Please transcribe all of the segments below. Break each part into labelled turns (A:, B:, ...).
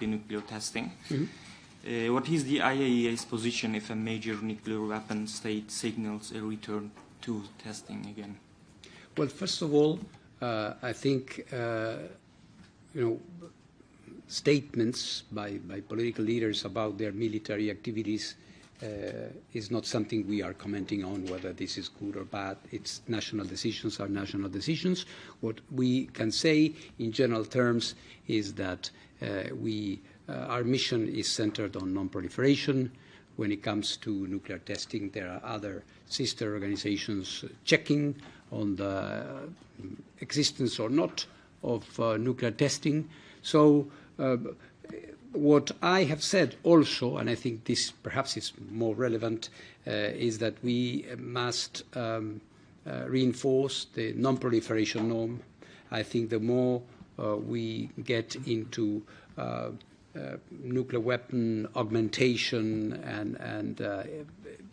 A: the nuclear testing. What is the IAEA's position if a major nuclear weapon state signals a return to testing again?
B: Well, first of all, I think statements by political leaders about their military activities is not something we are commenting on, whether this is good or bad. It's national decisions are national decisions. What we can say in general terms is that our mission is centered on non-proliferation. When it comes to nuclear testing, there are other sister organizations checking on the existence or not of nuclear testing. So what I have said also, and I think this perhaps is more relevant, is that we must reinforce the non-proliferation norm. I think the more we get into nuclear weapon augmentation and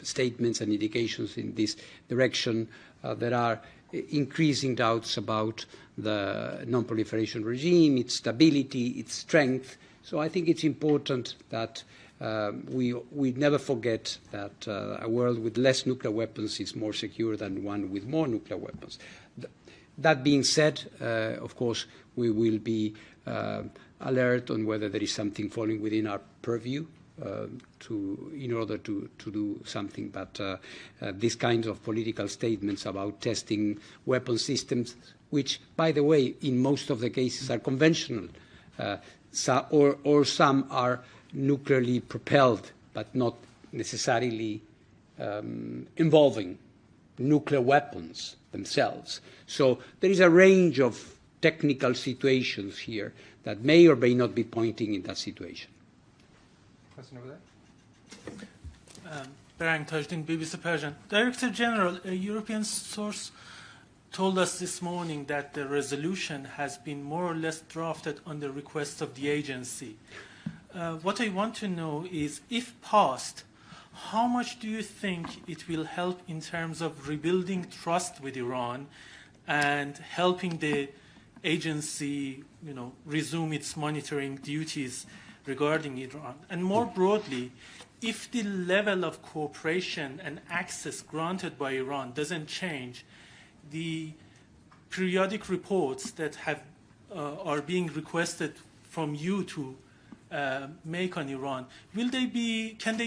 B: statements and indications in this direction, there are increasing doubts about the non-proliferation regime, its stability, its strength. So I think it's important that we never forget that a world with less nuclear weapons is more secure than one with more nuclear weapons. That being said, of course, we will be alert on whether there is something falling within our purview in order to do something. But these kinds of political statements about testing weapon systems, which, by the way, in most of the cases are conventional, or some are nuclearly propelled, but not necessarily involving nuclear weapons themselves. So there is a range of technical situations here that may or may not be pointing in that situation.
C: Question over there.
D: Berang Tajdin, BBC Persian. Director General, a European source told us this morning that the resolution has been more or less drafted on the request of the agency. What I want to know is, if passed, how much do you think it will help in terms of rebuilding trust with Iran and helping the agency, resume its monitoring duties regarding Iran? And more broadly, if the level of cooperation and access granted by Iran doesn't change, the periodic reports that are being requested from you to make on Iran, can they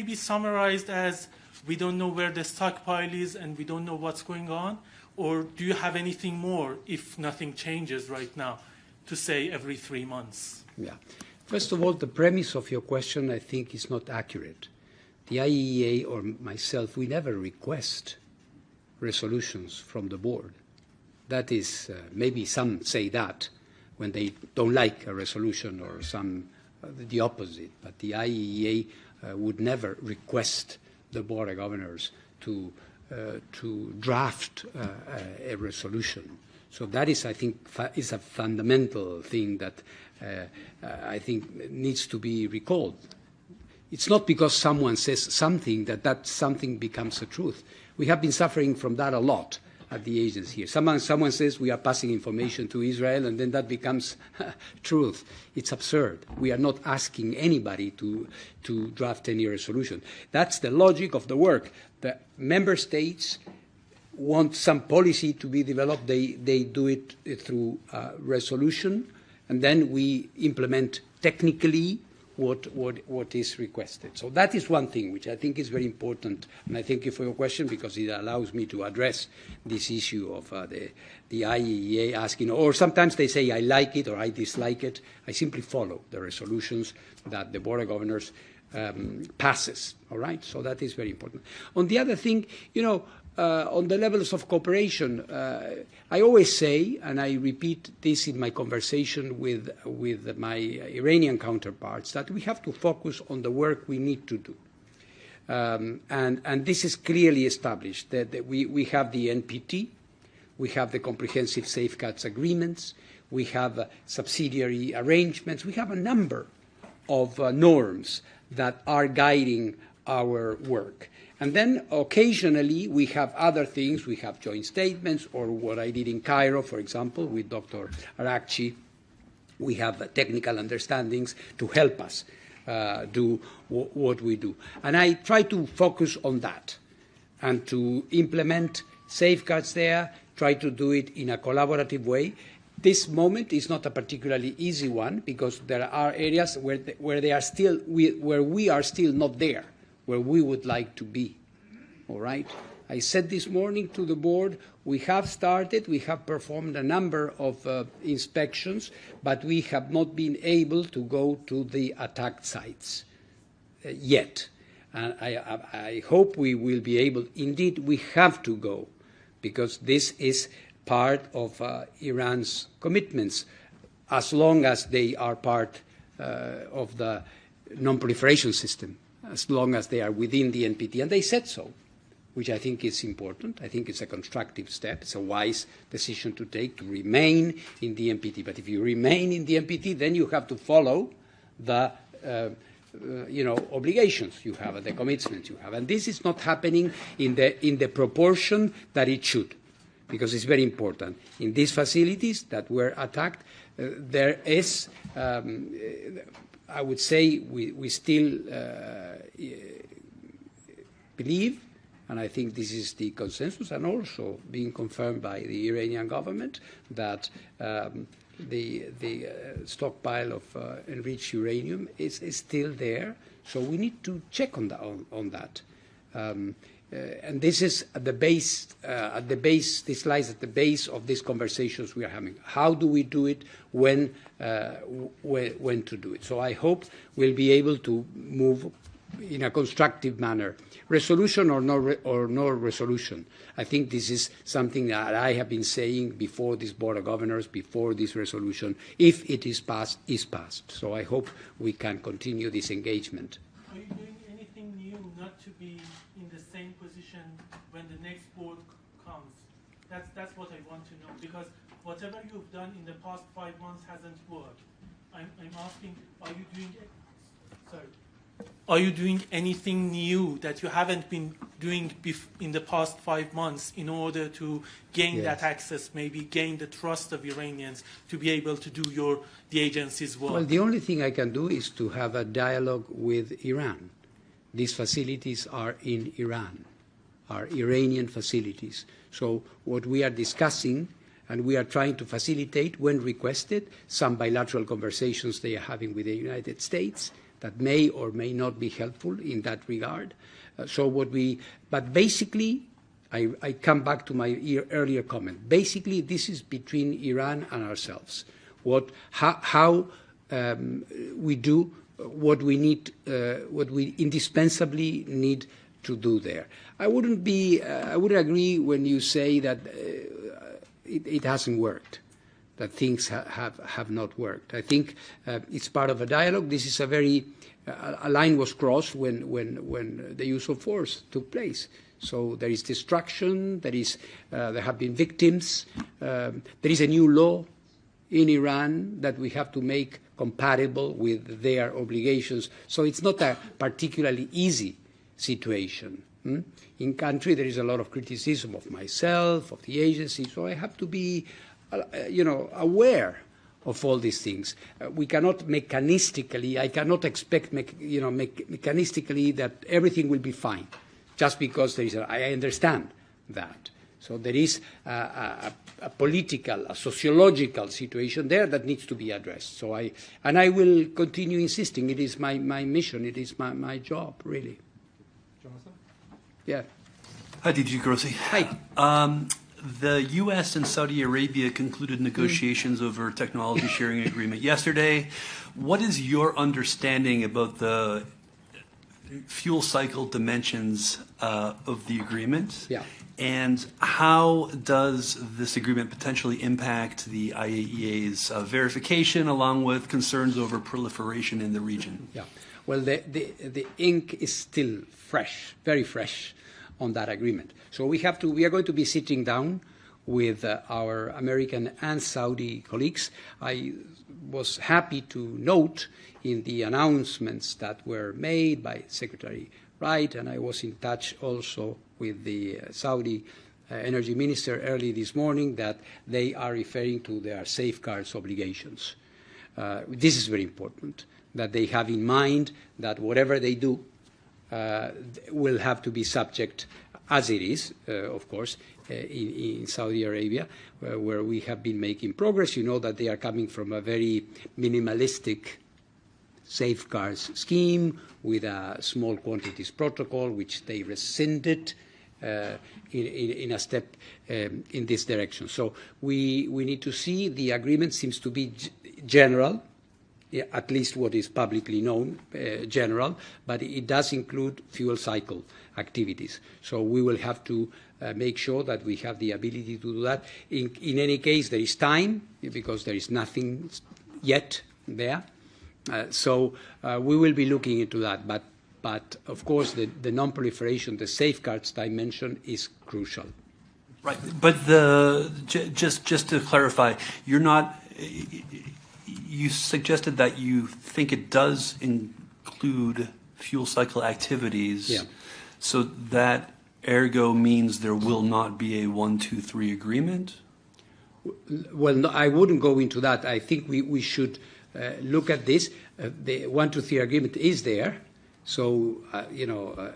D: be summarized as we don't know where the stockpile is and we don't know what's going on? Or do you have anything more, if nothing changes right now, to say every 3 months?
B: Yeah. First of all, the premise of your question, I think, is not accurate. The IAEA or myself, we never request resolutions from the board. That is, maybe some say that when they don't like a resolution, or some the opposite. But the IAEA would never request the Board of Governors to draft a resolution. So that is, I think, is a fundamental thing that I think needs to be recalled. It's not because someone says something that something becomes a truth. We have been suffering from that a lot at the agency here. Someone says we are passing information to Israel, and then that becomes truth. It's absurd. We are not asking anybody to draft any resolution. That's the logic of the work. The member states want some policy to be developed. They do it through resolution, and then we implement technically what is requested. So that is one thing which I think is very important, and I thank you for your question because it allows me to address this issue of the IAEA asking, or sometimes they say I like it or I dislike it. I simply follow the resolutions that the Board of Governors passes, all right? So that is very important. On the other thing, on the levels of cooperation, I always say, and I repeat this in my conversation with my Iranian counterparts, that we have to focus on the work we need to do. And this is clearly established, that we have the NPT, we have the comprehensive safeguards agreements, we have subsidiary arrangements, we have a number of norms that are guiding our work. And then occasionally we have other things. We have joint statements, or what I did in Cairo, for example, with Dr. Arakchi we have technical understandings to help us do what we do. And I try to focus on that and to implement safeguards there, try to do it in a collaborative way. This moment is not a particularly easy one because there are areas where we are still not there, where we would like to be. All right? I said this morning to the board, we have performed a number of inspections, but we have not been able to go to the attacked sites yet. And I hope we will be able. Indeed, we have to go, because this is part of Iran's commitments, as long as they are part of the non-proliferation system, as long as they are within the NPT. And they said so, which I think is important. I think it's a constructive step. It's a wise decision to take, to remain in the NPT. But if you remain in the NPT, then you have to follow the obligations you have and the commitments you have. And this is not happening in the proportion that it should, because it's very important. In these facilities that were attacked, there is, I would say, we still believe, and I think this is the consensus, and also being confirmed by the Iranian government, that the stockpile of enriched uranium is still there. So we need to check on that. And this is at the base. This lies at the base of these conversations we are having. How do we do it? When to do it? So I hope we'll be able to move in a constructive manner. Resolution or no resolution. I think this is something that I have been saying before this Board of Governors, before this resolution. If it is passed, is passed. So I hope we can continue this engagement.
D: Are you doing anything new not to be in the same position when the next board comes? That's what I want to know, because whatever you've done in the past 5 months hasn't worked. I'm asking, are you doing anything new that you haven't been doing in the past 5 months in order to gain that access, maybe gain the trust of Iranians to be able to do the agency's work?
B: Well, the only thing I can do is to have a dialogue with Iran. These facilities are in Iran, are Iranian facilities. So what we are discussing, and we are trying to facilitate, when requested, some bilateral conversations they are having with the United States that may or may not be helpful in that regard. But basically, I come back to my earlier comment. Basically, this is between Iran and ourselves. How we do what we need, what we indispensably need to do there. I would agree when you say that it hasn't worked, that things have not worked. I think it's part of a dialogue. This is a line was crossed when the use of force took place. So there is destruction, there have been victims, there is a new law in Iran that we have to make compatible with their obligations. So it's not a particularly easy situation. In country, there is a lot of criticism of myself, of the agency, so I have to be aware of all these things. We cannot mechanistically, I cannot expect mechanistically that everything will be fine just because there is I understand that. So there is a political, a sociological situation there that needs to be addressed. So I will continue insisting. It is my mission. It is my job, really.
C: Jonathan?
B: Yeah.
E: Hi, DG Grossi.
B: Hi.
E: The U.S. and Saudi Arabia concluded negotiations over technology sharing agreement yesterday. What is your understanding about the fuel cycle dimensions of the agreement?
B: Yeah.
E: And how does this agreement potentially impact the IAEA's verification, along with concerns over proliferation in the region?
B: Yeah. Well, the ink is still fresh, very fresh, on that agreement. So we are going to be sitting down with our American and Saudi colleagues. I was happy to note in the announcements that were made by Secretary Wright, and I was in touch also with the Saudi energy minister early this morning, that they are referring to their safeguards obligations. this is very important, that they have in mind that whatever they do will have to be subject, as it is, of course, in Saudi Arabia, where we have been making progress. You know that they are coming from a very minimalistic safeguards scheme with a small quantities protocol, which they rescinded in a step in this direction. So we need to see. The agreement seems to be general, at least what is publicly known, general, but it does include fuel cycle activities. So we will have to make sure that we have the ability to do that. In any case, there is time, because there is nothing yet there. So we will be looking into that. But of course, the non-proliferation, the safeguards dimension is crucial.
E: Right, but just to clarify, you're not. You suggested that you think it does include fuel cycle activities.
B: Yeah.
E: So that ergo means there will not be a 1, 2, 3 agreement?
B: Well, no, I wouldn't go into that. I think we should look at this. The 1, 2, 3 agreement is there. So,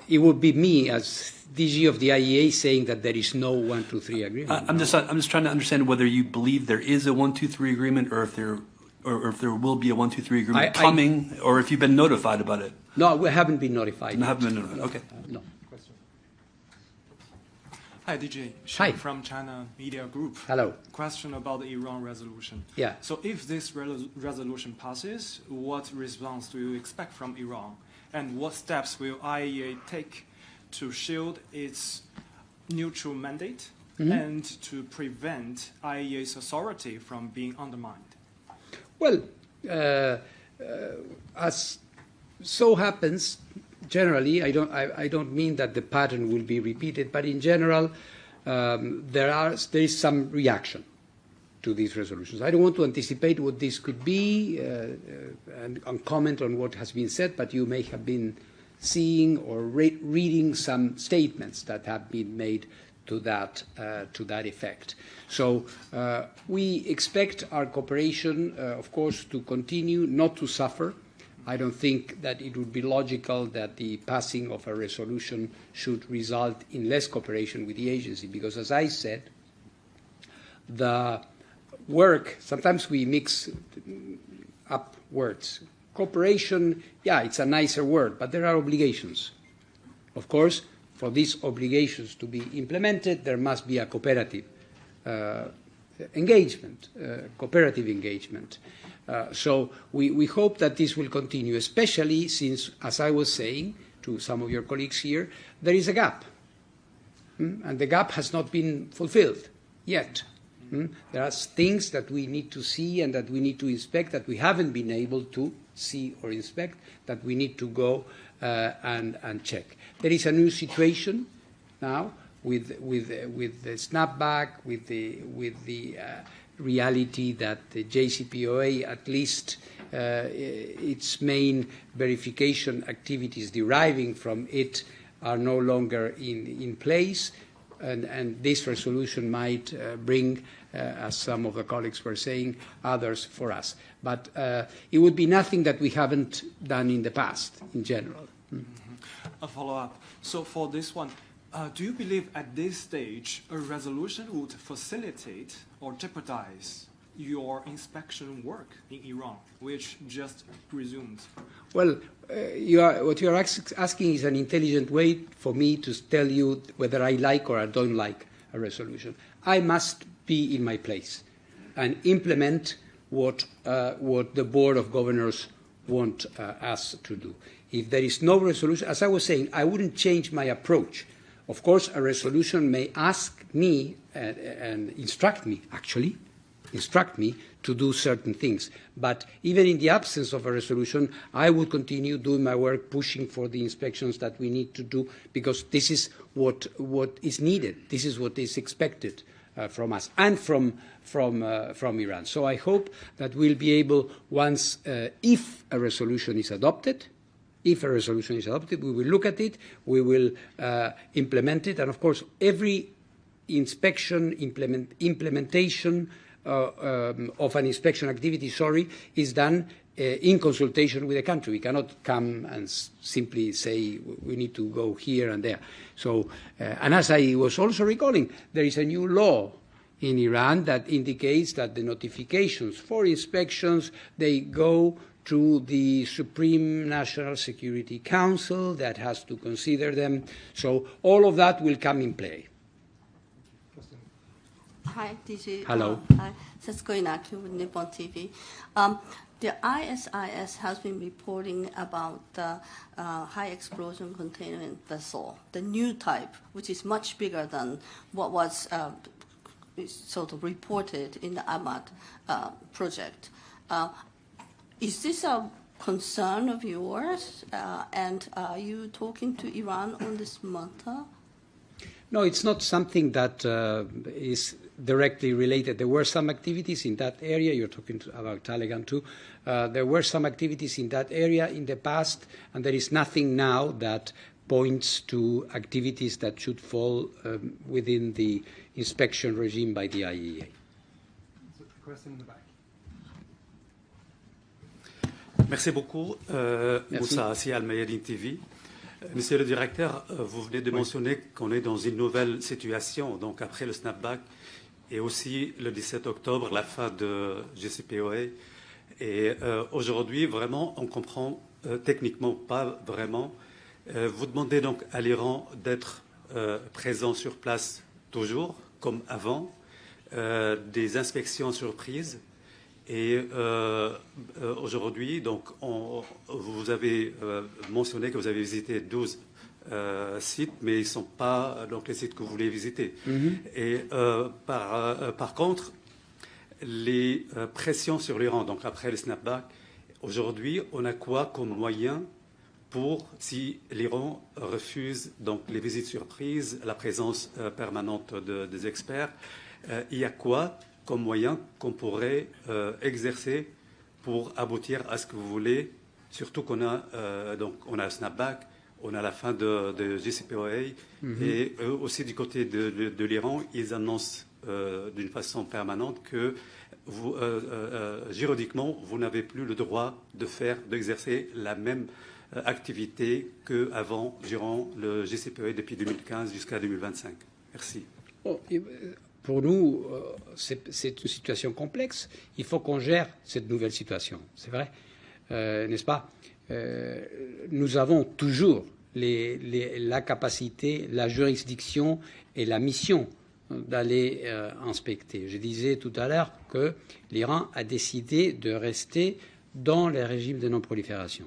B: it would be me as DG of the IAEA saying that there is no 1, 2, 3 agreement.
E: I'm just trying to understand whether you believe there is a 1, 2, 3 agreement, or if there will be a 1, 2, 3 agreement coming, or if you've been notified about it.
B: No, we haven't been notified.
E: You haven't been notified. Okay.
B: No.
F: Hi, DJ.
B: Hi.
F: From China Media Group.
B: Hello.
F: Question about the Iran resolution.
B: Yeah.
F: So if this resolution passes, what response do you expect from Iran? And what steps will IAEA take to shield its neutral mandate and to prevent IAEA's authority from being undermined?
B: Well, as so happens, generally, I don't mean that the pattern will be repeated, but in general, there is some reaction to these resolutions. I don't want to anticipate what this could be and comment on what has been said, but you may have been seeing or reading some statements that have been made to that effect. So we expect our cooperation, of course, to continue, not to suffer. I don't think that it would be logical that the passing of a resolution should result in less cooperation with the agency, because, as I said, the work, sometimes we mix up words. Cooperation, yeah, it's a nicer word, but there are obligations. Of course, for these obligations to be implemented, there must be a cooperative engagement, cooperative engagement. So we hope that this will continue, especially since, as I was saying to some of your colleagues here, there is a gap. And the gap has not been fulfilled yet. There are things that we need to see and that we need to inspect that we haven't been able to see or inspect, that we need to go and check. There is a new situation now with the snapback, with the reality that the JCPOA, at least its main verification activities deriving from it, are no longer in place, and this resolution might bring, as some of the colleagues were saying, others for us. But it would be nothing that we haven't done in the past, in general.
F: A follow-up. So for this one, do you believe at this stage a resolution would facilitate or jeopardize your inspection work in Iran, which just resumed?
B: Well, what you are asking is an intelligent way for me to tell you whether I like or I don't like a resolution. I must be in my place and implement what the Board of Governors want us to do. If there is no resolution, as I was saying, I wouldn't change my approach. Of course, a resolution may ask me and instruct me to do certain things. But even in the absence of a resolution, I would continue doing my work, pushing for the inspections that we need to do, because this is what is needed. This is what is expected from us and from Iran. So I hope that we'll be able, once, if a resolution is adopted, we will look at it, we will implement it, and of course, every inspection, implementation of an inspection activity, is done in consultation with the country. We cannot come and simply say we need to go here and there. So, and as I was also recalling, there is a new law in Iran that indicates that the notifications for inspections, they go to the Supreme National Security Council that has to consider them. So all of that will come in play.
G: Hi, DG.
B: Hello.
G: Hi, Setsuko Inaki with Nippon TV. The ISIS has been reporting about the high explosion containment vessel, the new type, which is much bigger than what was sort of reported in the Ahmad project. Is this a concern of yours? And are you talking to Iran on this matter?
B: No, it's not something that is directly related. There were some activities in that area. You're talking about Taliban too. There were some activities in that area in the past, and there is nothing now that points to activities that should fall within the inspection regime by the IAEA.
C: Question in the back.
H: Merci beaucoup. Moussa Assi, Al-Mayadin TV. Monsieur le directeur, vous venez de mentionner qu'on est dans une nouvelle situation, donc après le snapback et aussi le 17 octobre, la fin de JCPOA. Et aujourd'hui, vraiment, on comprend techniquement pas vraiment. Vous demandez donc à l'Iran d'être présent sur place toujours, comme avant, des inspections surprises. Et aujourd'hui, donc, vous avez mentionné que vous avez visité 12 sites, mais ils ne sont pas donc, les sites que vous voulez visiter. Et par contre, les pressions sur l'Iran, donc après le snapback, aujourd'hui, on a quoi comme moyen pour, si l'Iran refuse donc, les visites surprises, la présence permanente des experts, il y a quoi comme moyen qu'on pourrait exercer pour aboutir à ce que vous voulez, surtout qu'on a donc on a un snapback, on a la fin de JCPOA, et eux aussi du côté de l'Iran, ils annoncent d'une façon permanente que vous, juridiquement, vous n'avez plus le droit d'exercer la même activité qu'avant, durant le JCPOA depuis 2015 jusqu'à 2025. Merci.
B: Bon, pour nous, c'est une situation complexe. Il faut qu'on gère cette nouvelle situation. C'est vrai, n'est-ce pas? Nous avons toujours la capacité, la juridiction et la mission d'aller inspecter. Je disais tout à l'heure que l'Iran a décidé de rester dans les régimes de non-prolifération,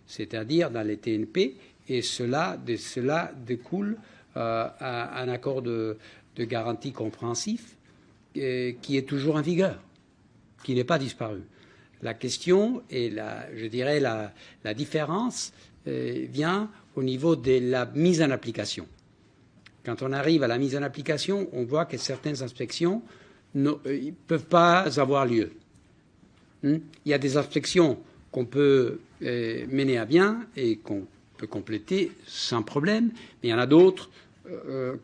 B: c'est-à-dire dans les TNP, et de cela découle un accord de garantie compréhensif qui est toujours en vigueur, qui n'est pas disparu. La question et je dirais la différence vient au niveau de la mise en application. Quand on arrive à la mise en application, on voit que certaines inspections ne peuvent pas avoir lieu. Il y a des inspections qu'on peut mener à bien et qu'on peut compléter sans problème, mais il y en a d'autres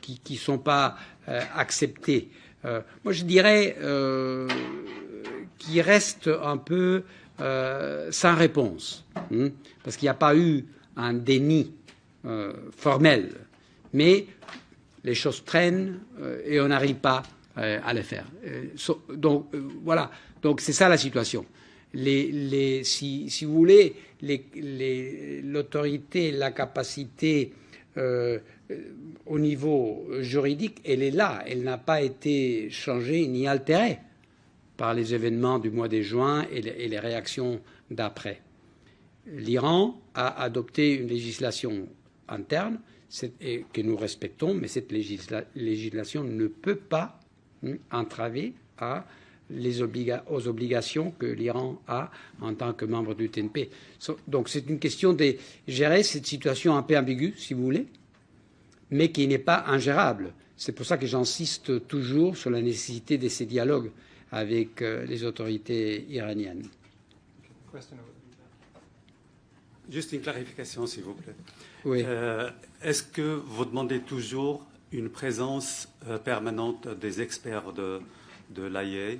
B: qui ne sont pas acceptées. Moi, je dirais qui restent un peu sans réponse, parce qu'il n'y a pas eu un déni formel, mais les choses traînent et on n'arrive pas à les faire. Donc voilà, donc c'est ça la situation. Si vous voulez, l'autorité, la capacité au niveau juridique, elle est là, elle n'a pas été changée ni altérée par les événements du mois de juin et les réactions d'après. L'Iran a adopté une législation interne que nous respectons, mais cette législation ne peut pas entraver aux obligations que l'Iran a en tant que membre du TNP. Donc c'est une question de gérer cette situation un peu ambiguë, si vous voulez, mais qui n'est pas ingérable. C'est pour ça que j'insiste toujours sur la nécessité de ces dialogues avec les autorités iraniennes.
H: Juste une clarification, s'il vous plaît.
B: Oui.
H: Est-ce que vous demandez toujours une présence permanente des experts de l'IAEA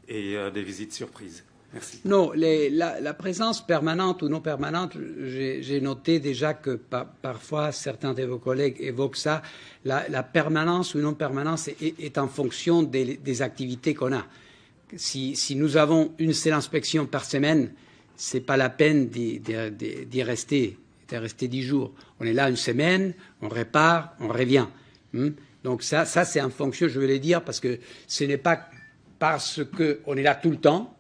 H: et des visites surprises. Merci.
B: Non, la présence permanente ou non permanente, j'ai noté déjà que parfois certains de vos collègues évoquent ça. La permanence ou non permanence est en fonction des activités qu'on a. Si nous avons une seule inspection par semaine, c'est pas la peine d'y rester 10 jours. On est là une semaine, on répare, on revient. Donc ça c'est en fonction, je vais le dire, parce que ce n'est pas parce qu'on est là tout le temps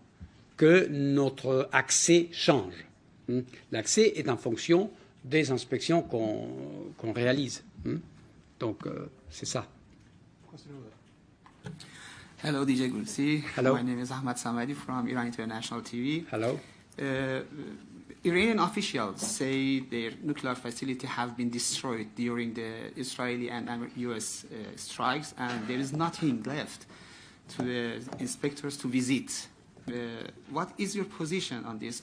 B: que notre accès change. L'accès est en fonction des inspections qu'on réalise. Donc, c'est ça.
I: Hello, DJ Grossi.
B: Hello.
I: My name is Ahmad Samadi from Iran International TV.
B: Hello.
I: Iranian officials say their nuclear facility have been destroyed during the Israeli and U.S. strikes, and there is nothing left to the inspectors to visit. What is your position on this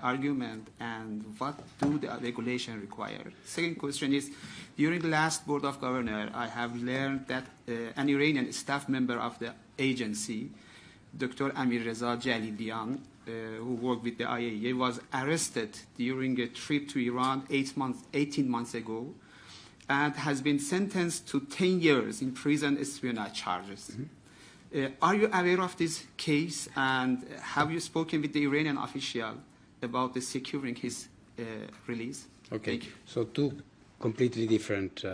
I: argument, and what do the regulation require? Second question is, during the last Board of Governors, I have learned that an Iranian staff member of the agency, Dr. Amir Reza Jalilian, who worked with the IAEA, was arrested during a trip to Iran 18 months ago, and has been sentenced to 10 years in prison espionage charges. Are you aware of this case, and have you spoken with the Iranian official about the securing his release?
B: Okay, so two completely different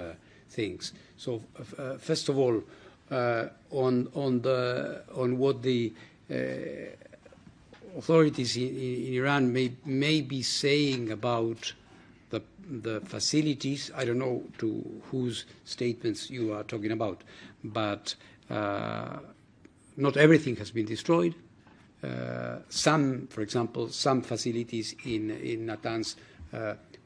B: things. So first of all, on what the authorities in Iran may be saying about the facilities, I don't know to whose statements you are talking about, but not everything has been destroyed. Some, for example, some facilities in Natanz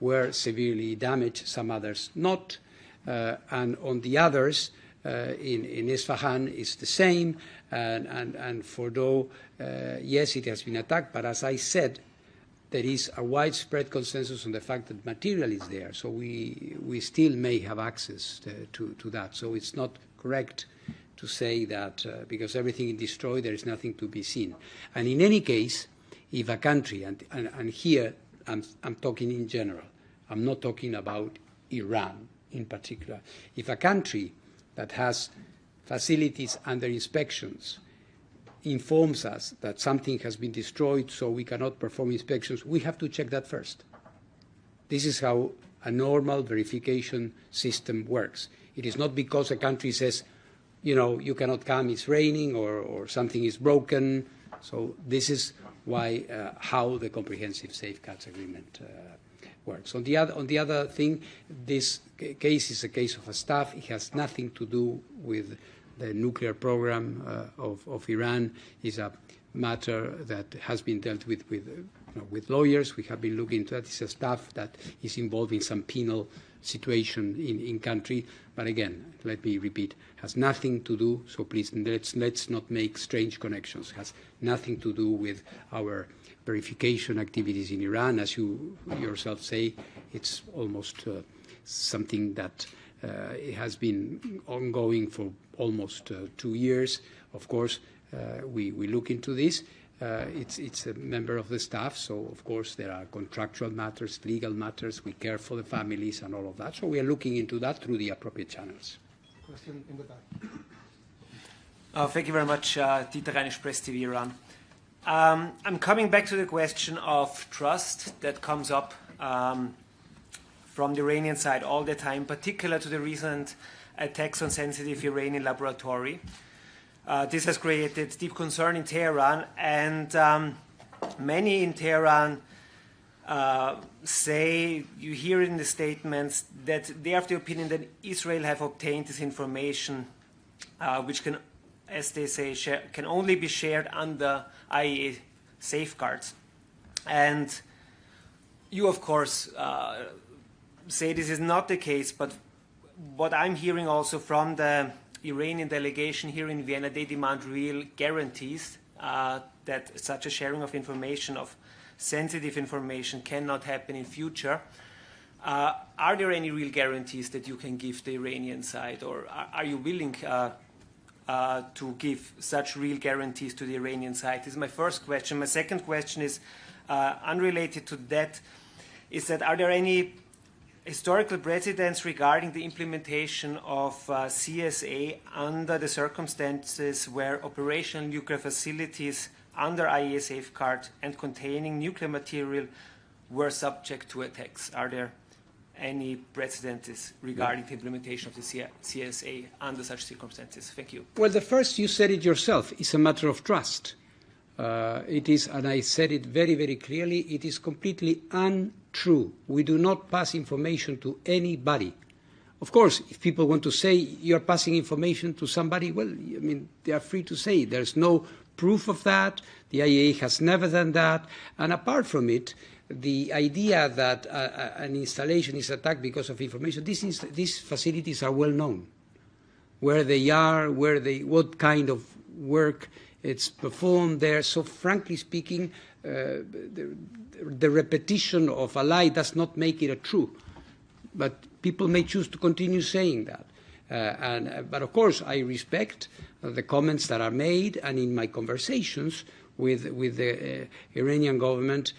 B: were severely damaged, some others not. And on the others, in Isfahan, it's the same. And Fordo, yes, it has been attacked, but as I said, there is a widespread consensus on the fact that material is there. So we still may have access to that. So it's not correct to say that because everything is destroyed, there is nothing to be seen. And in any case, if a country, and here I'm talking in general, I'm not talking about Iran in particular. If a country that has facilities under inspections informs us that something has been destroyed so we cannot perform inspections, we have to check that first. This is how a normal verification system works. It is not because a country says, you know, you cannot come, it's raining, or something is broken. So this is why, how the Comprehensive Safeguards Agreement works. On the other thing, this case is a case of a staff. It has nothing to do with the nuclear program of Iran. It's a matter that has been dealt with lawyers. We have been looking into that. It's a staff that is involved in some penal situation in country. But again, let me repeat, has nothing to do, so please let's not make strange connections. Has nothing to do with our verification activities in Iran. As you yourself say, it's almost something that has been ongoing for almost 2 years. Of course, we look into this. It's a member of the staff, so of course there are contractual matters, legal matters. We care for the families and all of that. So we are looking into that through the appropriate channels.
C: Question in the back.
J: Thank you very much, Dieter Reinisch, Press TV Iran. I'm coming back to the question of trust that comes up from the Iranian side all the time, particularly to the recent attacks on sensitive Iranian laboratory. This has created deep concern in Tehran, and many in Tehran say, you hear it in the statements, that they have the opinion that Israel have obtained this information, which can, as they say, can only be shared under IAEA safeguards. And you, of course, say this is not the case, but what I'm hearing also from the Iranian delegation here in Vienna, they demand real guarantees that such a sharing of information, of sensitive information, cannot happen in future. Are there any real guarantees that you can give the Iranian side, or are you willing to give such real guarantees to the Iranian side? This is my first question. My second question is unrelated to that, is that are there any historical precedents regarding the implementation of CSA under the circumstances where operational nuclear facilities under IAEA safeguard and containing nuclear material were subject to attacks? Are there any precedents regarding the implementation of the CSA under such circumstances? Thank you.
B: Well, the first, you said it yourself, is a matter of trust. It is, and I said it very, very clearly, it is completely untrue. We do not pass information to anybody. Of course, if people want to say you're passing information to somebody, well, I mean, they are free to say. There's no proof of that. The IAEA has never done that. And apart from it, the idea that an installation is attacked because of information, these facilities are well known. Where they are, what kind of work it's performed there. So frankly speaking, the repetition of a lie does not make it a true. But people may choose to continue saying that. But of course, I respect the comments that are made, and in my conversations with the Iranian government,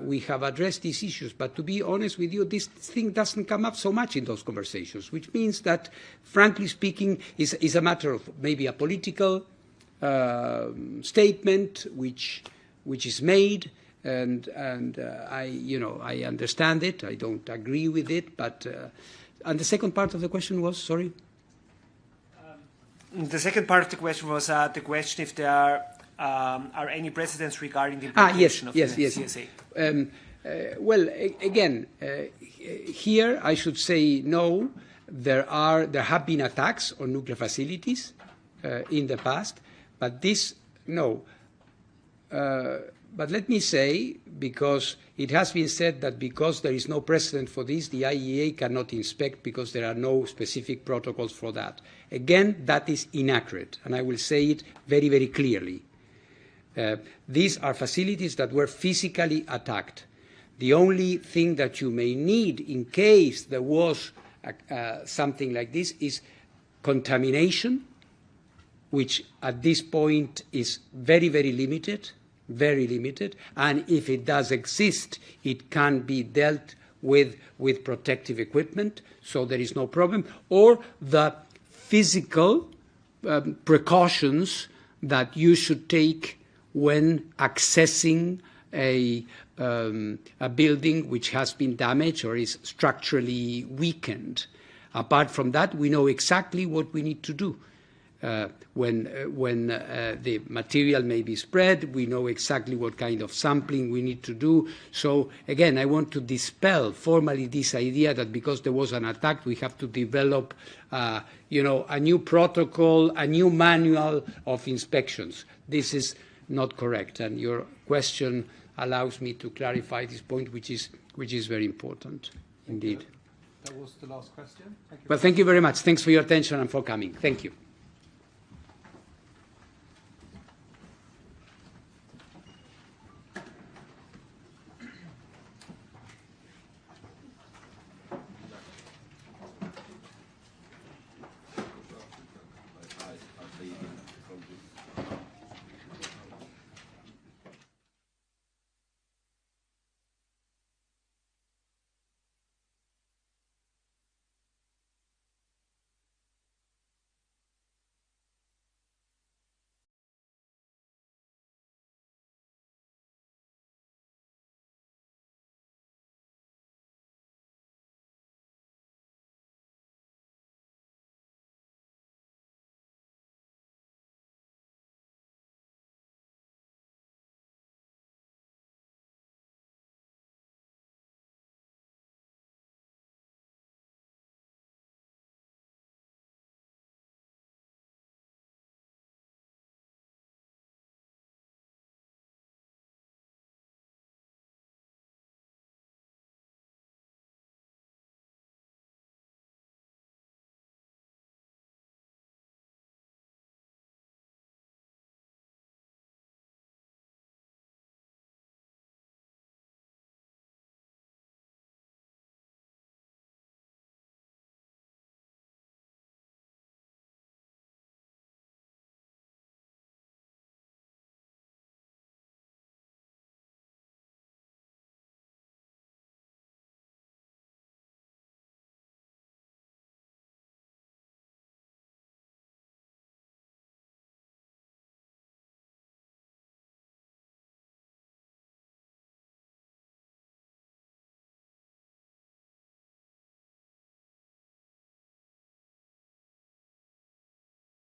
B: we have addressed these issues. But to be honest with you, this thing doesn't come up so much in those conversations, which means that, frankly speaking, is a matter of maybe a political statement which is made, and I understand it. I don't agree with it, but and the second part of the question was, sorry.
J: The second part of the question was the question if there are any precedents regarding the implementation of the CSA.
B: Well, again, here I should say no. There have been attacks on nuclear facilities in the past, but this no. But let me say, because it has been said that because there is no precedent for this, the IAEA cannot inspect because there are no specific protocols for that. Again, that is inaccurate, and I will say it very, very clearly. These are facilities that were physically attacked. The only thing that you may need in case there was something like this is contamination, which at this point is very, very limited, and if it does exist, it can be dealt with protective equipment, so there is no problem, or the physical precautions that you should take when accessing a building which has been damaged or is structurally weakened. Apart from that, we know exactly what we need to do. When the material may be spread, we know exactly what kind of sampling we need to do. So again, I want to dispel formally this idea that because there was an attack, we have to develop a new protocol, a new manual of inspections. This is not correct, and your question allows me to clarify this point, which is very important indeed.
C: That was the last question. Thank you.
B: Well, thank you very much. Thanks for your attention and for coming. Thank you.